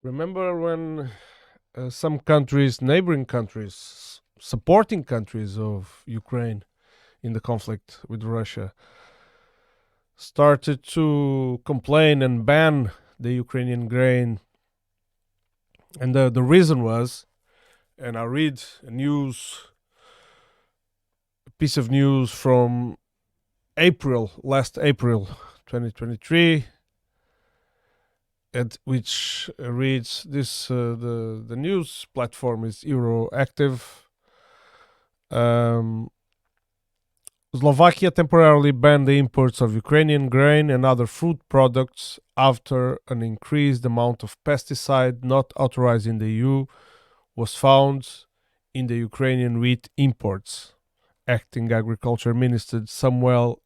Remember when some countries, neighboring countries, supporting countries of Ukraine in the conflict with Russia, started to complain and ban the Ukrainian grain? And the reason was, and I read a piece of news from last April 2023, which reads this: the news platform is Euroactiv. Um, Slovakia temporarily banned the imports of Ukrainian grain and other food products after an increased amount of pesticide not authorized in the EU was found in the Ukrainian wheat imports. Acting Agriculture Minister Samuel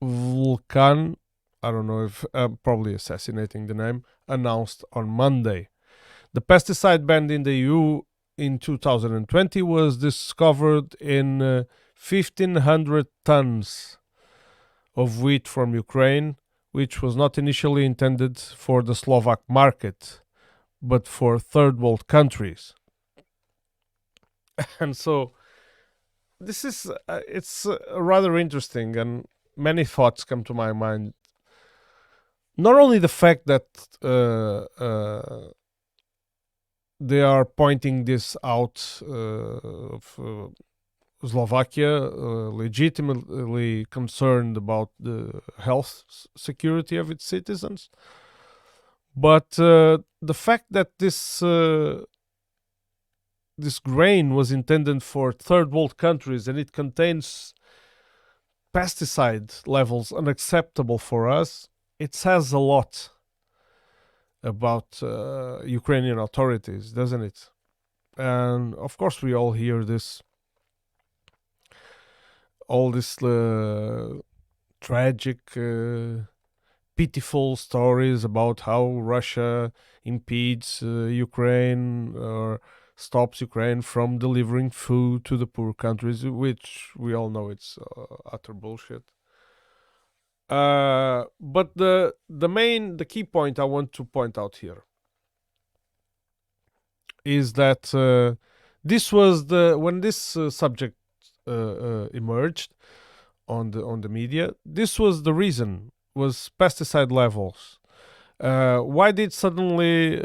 Vulkan, I don't know if I'm probably assassinating the name, announced on Monday. The pesticide ban in the EU in 2020 was discovered in 1,500 tons of wheat from Ukraine, which was not initially intended for the Slovak market, but for third world countries. And so this is it's rather interesting, and many thoughts come to my mind. Not only the fact that they are pointing this out of Slovakia, legitimately concerned about the health security of its citizens, but the fact that this grain was intended for third world countries and it contains pesticide levels unacceptable for us, it says a lot about Ukrainian authorities, doesn't it? And of course, we all hear all this tragic, pitiful stories about how Russia impedes Ukraine or stops Ukraine from delivering food to the poor countries, which we all know it's utter bullshit. But the key point I want to point out here is that this was when this subject emerged on the media. This was the reason, was pesticide levels. Why did suddenly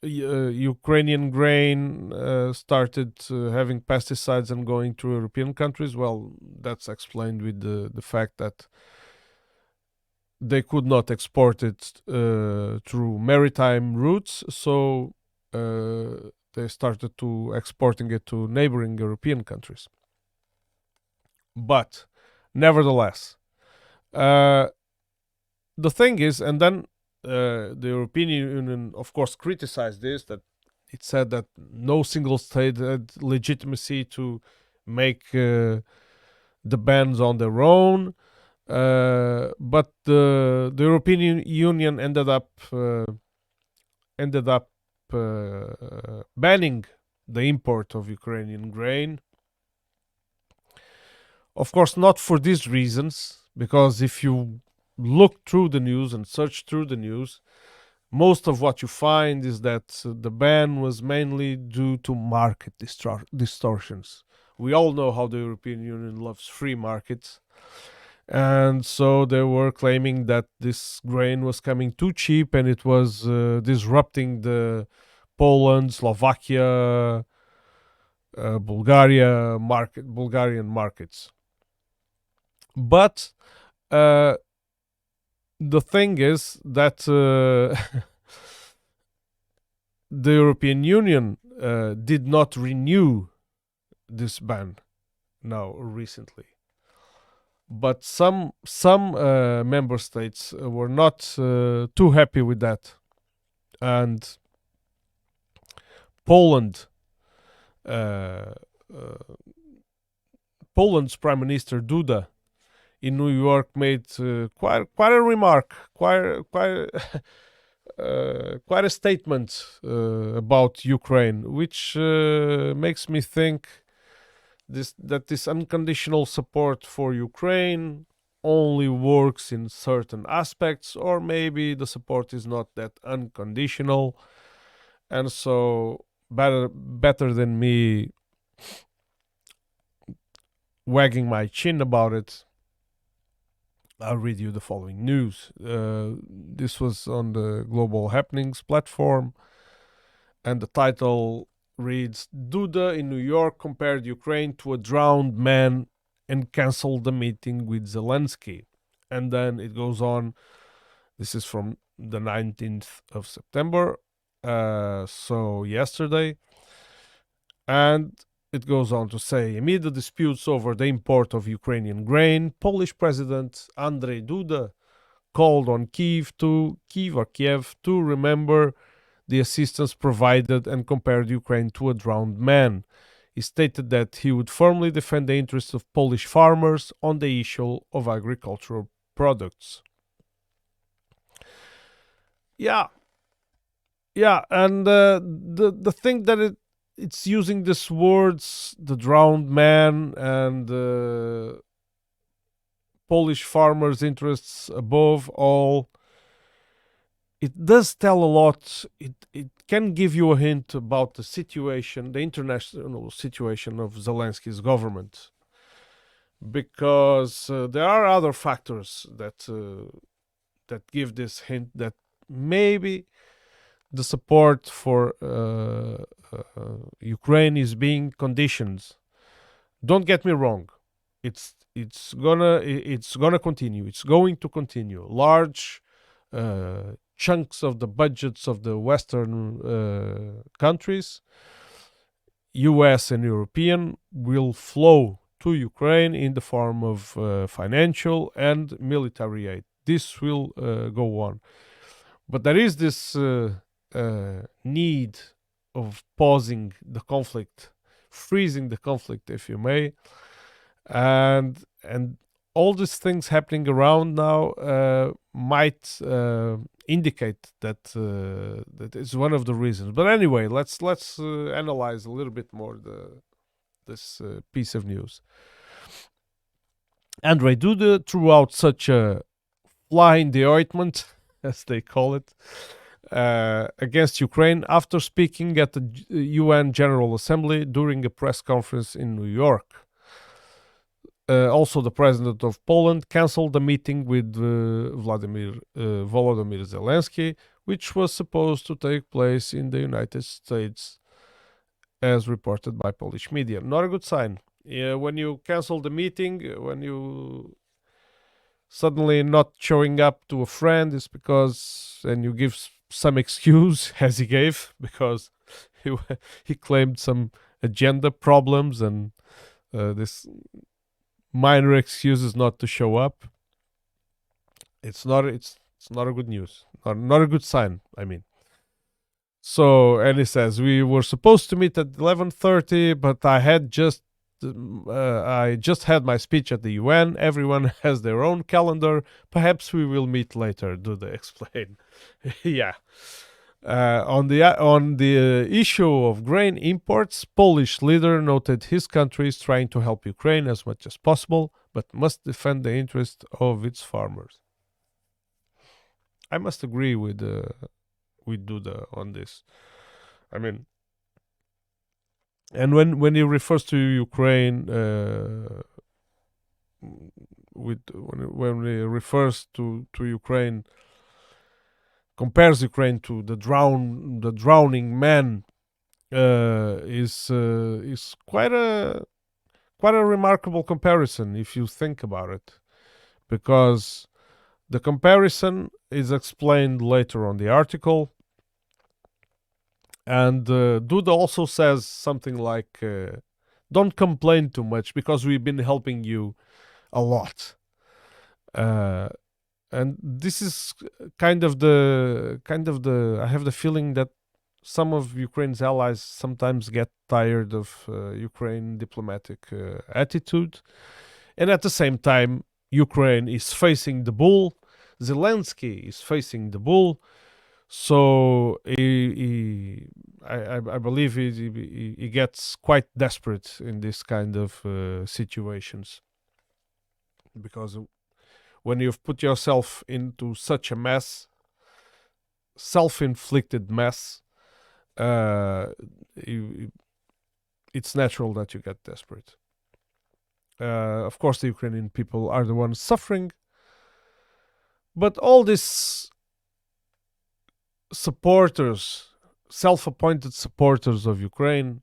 Ukrainian grain started having pesticides and going to European countries? Well, that's explained with the fact that they could not export it through maritime routes, so they started to exporting it to neighboring European countries. But nevertheless, the thing is, and then the European Union, of course, criticized this, that it said that no single state had legitimacy to make the bans on their own. But the European Union ended up banning the import of Ukrainian grain. Of course, not for these reasons, because if you look through the news and search through the news, most of what you find is that the ban was mainly due to market distortions. We all know how the European Union loves free markets. And so they were claiming that this grain was coming too cheap and it was disrupting the Poland, Slovakia, Bulgarian markets. But the thing is that the European Union did not renew this ban now recently. But some member states were not too happy with that, and Poland's Prime Minister Duda in New York made quite a remark, quite a statement about Ukraine, which makes me think that this unconditional support for Ukraine only works in certain aspects, or maybe the support is not that unconditional. And so, better than me wagging my chin about it, I'll read you the following news. This was on the Global Happenings platform, and the title reads: Duda in New York compared Ukraine to a drowned man and canceled the meeting with Zelensky. And then it goes on. This is from the 19th of September, so yesterday. And it goes on to say, amid the disputes over the import of Ukrainian grain, Polish President Andrzej Duda called on Kiev to remember the assistance provided and compared Ukraine to a drowned man. He stated that he would firmly defend the interests of Polish farmers on the issue of agricultural products. Yeah, and the thing that it's using these words, the drowned man and Polish farmers' interests above all, it does tell a lot. It can give you a hint about the situation, the international situation of Zelensky's government, because there are other factors that give this hint that maybe the support for Ukraine is being conditioned. Don't get me wrong; it's gonna continue. It's going to continue. Large chunks of the budgets of the Western countries, US and European, will flow to Ukraine in the form of financial and military aid. This will go on. But there is this need of pausing the conflict, freezing the conflict, if you may, and all these things happening around now might indicate that that is one of the reasons. But anyway, let's analyze a little bit more this piece of news. Andrzej Duda threw out such a fly in the ointment, as they call it, against Ukraine after speaking at the UN General Assembly during a press conference in New York. Also, the president of Poland cancelled the meeting with Volodymyr Zelensky, which was supposed to take place in the United States, as reported by Polish media. Not a good sign. When you cancel the meeting, when you suddenly not showing up to a friend, is because, and you give some excuse, as he gave, because he claimed some agenda problems and this minor excuses not to show up. It's not a good news, not a good sign, I mean. So, and he says, we were supposed to meet at 11:30, but I just had my speech at the UN. Everyone has their own calendar. Perhaps we will meet later, do they explain? Yeah. On the issue of grain imports, Polish leader noted his country is trying to help Ukraine as much as possible, but must defend the interest of its farmers. I must agree with Duda on this. I mean, and when he refers to Ukraine, when he refers to Ukraine, compares Ukraine to the drowning man, is quite a remarkable comparison if you think about it, because the comparison is explained later on the article, and Duda also says something like, "Don't complain too much because we've been helping you a lot." And this is kind of the I have the feeling that some of Ukraine's allies sometimes get tired of Ukraine diplomatic attitude, and at the same time, Ukraine is facing the bull. Zelensky is facing the bull, so I believe he gets quite desperate in this kind of situations, because when you've put yourself into such a mess, self-inflicted mess, uh, it's natural that you get desperate. Of course, the Ukrainian people are the ones suffering, but all these supporters, self-appointed supporters of Ukraine,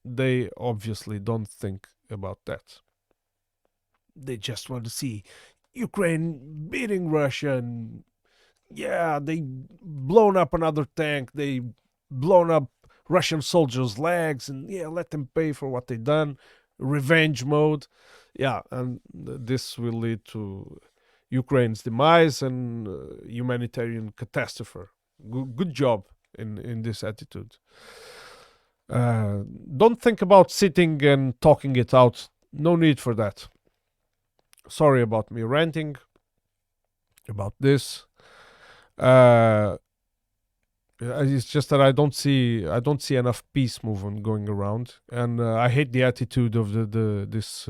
they obviously don't think about that. They just want to see Ukraine beating Russia, and yeah, they blown up another tank, they blown up Russian soldiers' legs, and yeah, let them pay for what they done. Revenge mode, yeah, and this will lead to Ukraine's demise and humanitarian catastrophe. Good job in this attitude. Don't think about sitting and talking it out. No need for that. Sorry about me ranting about this. It's just that I don't see enough peace movement going around, and I hate the attitude of this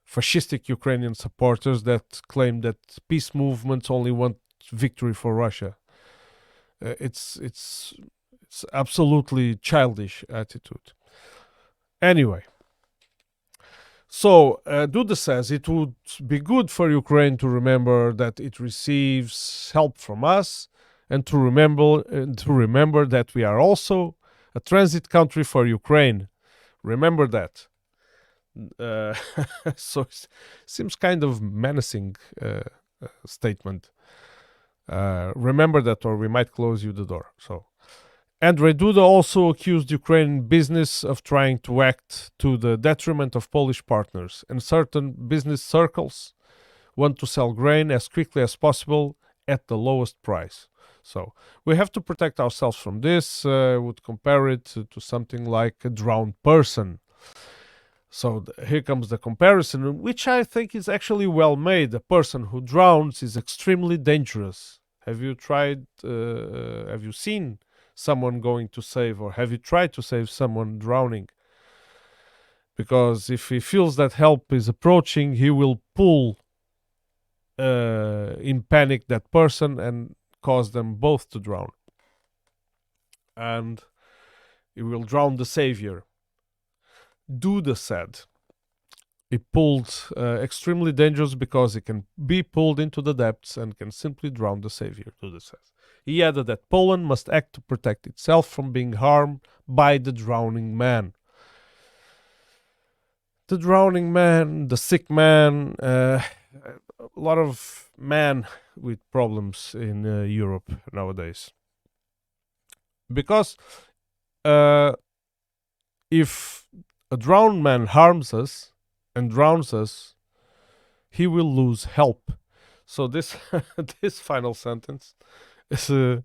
fascistic Ukrainian supporters that claim that peace movements only want victory for Russia. It's absolutely childish attitude. Anyway, so Duda says it would be good for Ukraine to remember that it receives help from us, and to remember that we are also a transit country for Ukraine. Remember that. So it seems kind of menacing statement. Remember that, or we might close you the door. So, Andrzej Duda also accused Ukrainian business of trying to act to the detriment of Polish partners, and certain business circles want to sell grain as quickly as possible at the lowest price. So we have to protect ourselves from this. Would compare it to something like a drowned person. So here comes the comparison, which I think is actually well made. A person who drowns is extremely dangerous. Have you seen someone going to save, or have you tried to save someone drowning? Because if he feels that help is approaching, he will pull in panic that person and cause them both to drown. And he will drown the savior. Duda said he pulled extremely dangerous because he can be pulled into the depths and can simply drown the savior, Duda says. He added that Poland must act to protect itself from being harmed by the drowning man. The drowning man, the sick man, a lot of men with problems in Europe nowadays. Because if a drowned man harms us and drowns us, he will lose help. So this this final sentence is it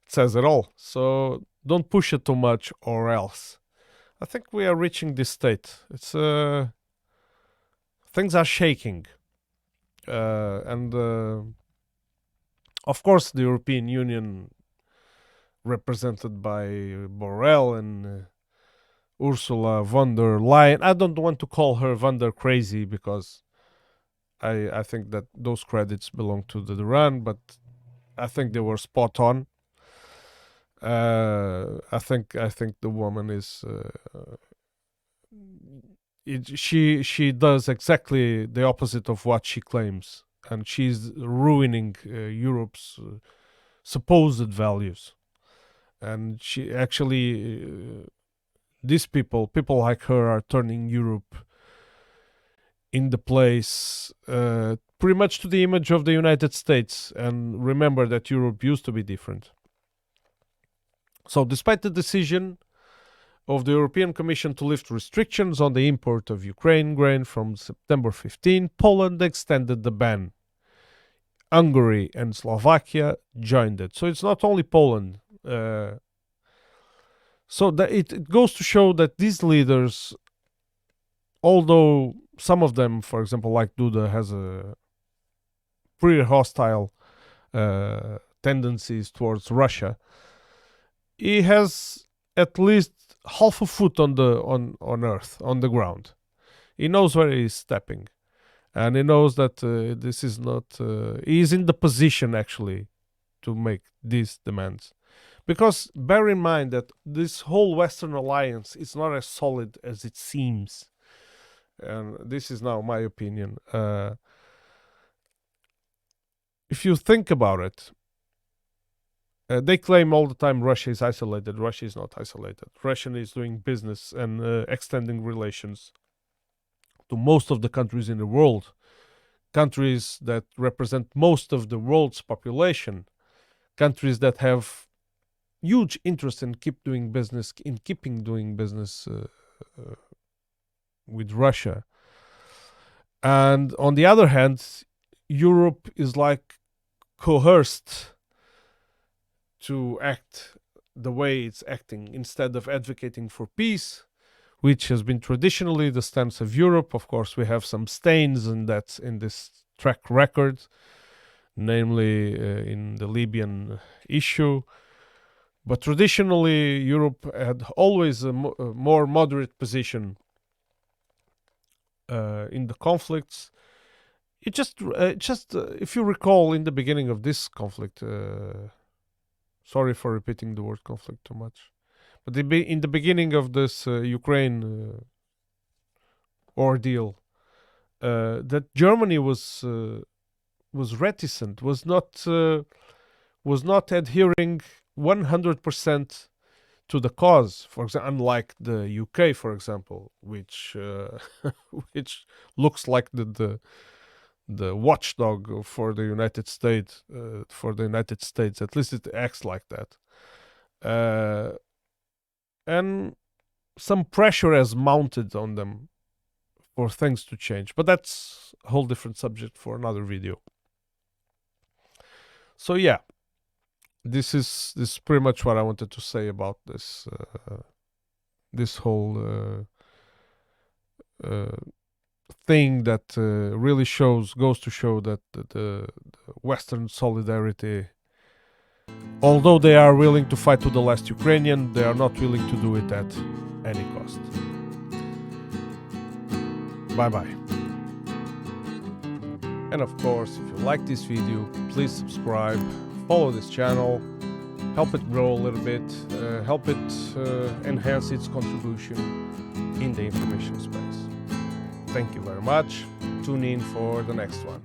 says it all. So don't push it too much, or else. I think we are reaching this state. It's things are shaking, and of course the European Union, represented by Borrell and Ursula von der Leyen. I don't want to call her von der Crazy, because I think that those credits belong to the Duran, but I think they were spot on. I think the woman is she does exactly the opposite of what she claims, and she's ruining Europe's supposed values. And she actually these people like her, are turning Europe in the place pretty much to the image of the United States. And remember that Europe used to be different. So despite the decision of the European Commission to lift restrictions on the import of Ukraine grain from September 15, Poland extended the ban. Hungary and Slovakia joined it. So it's not only Poland. So that it goes to show that these leaders, although some of them, for example, like Duda, has a pretty hostile tendencies towards Russia, he has at least half a foot on earth, on the ground. He knows where he's stepping, and he knows that this is not. He is in the position actually to make these demands, because bear in mind that this whole Western alliance is not as solid as it seems, and this is now my opinion. If you think about it, they claim all the time Russia is isolated. Russia is not isolated. Russia is doing business and extending relations to most of the countries in the world, countries that represent most of the world's population, countries that have huge interest in keeping doing business with Russia. And on the other hand, Europe is like coerced to act the way it's acting instead of advocating for peace, which has been traditionally the stance of Europe. Of course, we have some stains in this track record, namely in the Libyan issue. But traditionally, Europe had always a more moderate position in the conflicts. It just if you recall, in the beginning of this conflict, sorry for repeating the word conflict too much, but in the beginning of this Ukraine ordeal, that Germany was reticent, was not adhering 100% to the cause. For example, unlike the UK, for example, which which looks like the watchdog for the United States. At least it acts like that. And some pressure has mounted on them for things to change. But that's a whole different subject for another video. So yeah, this is pretty much what I wanted to say about this whole thing that really goes to show that the Western solidarity, although they are willing to fight to the last Ukrainian, they are not willing to do it at any cost. Bye bye. And of course, if you like this video, please subscribe, follow this channel, help it grow a little bit, help it enhance its contribution in the information space. Thank you very much. Tune in for the next one.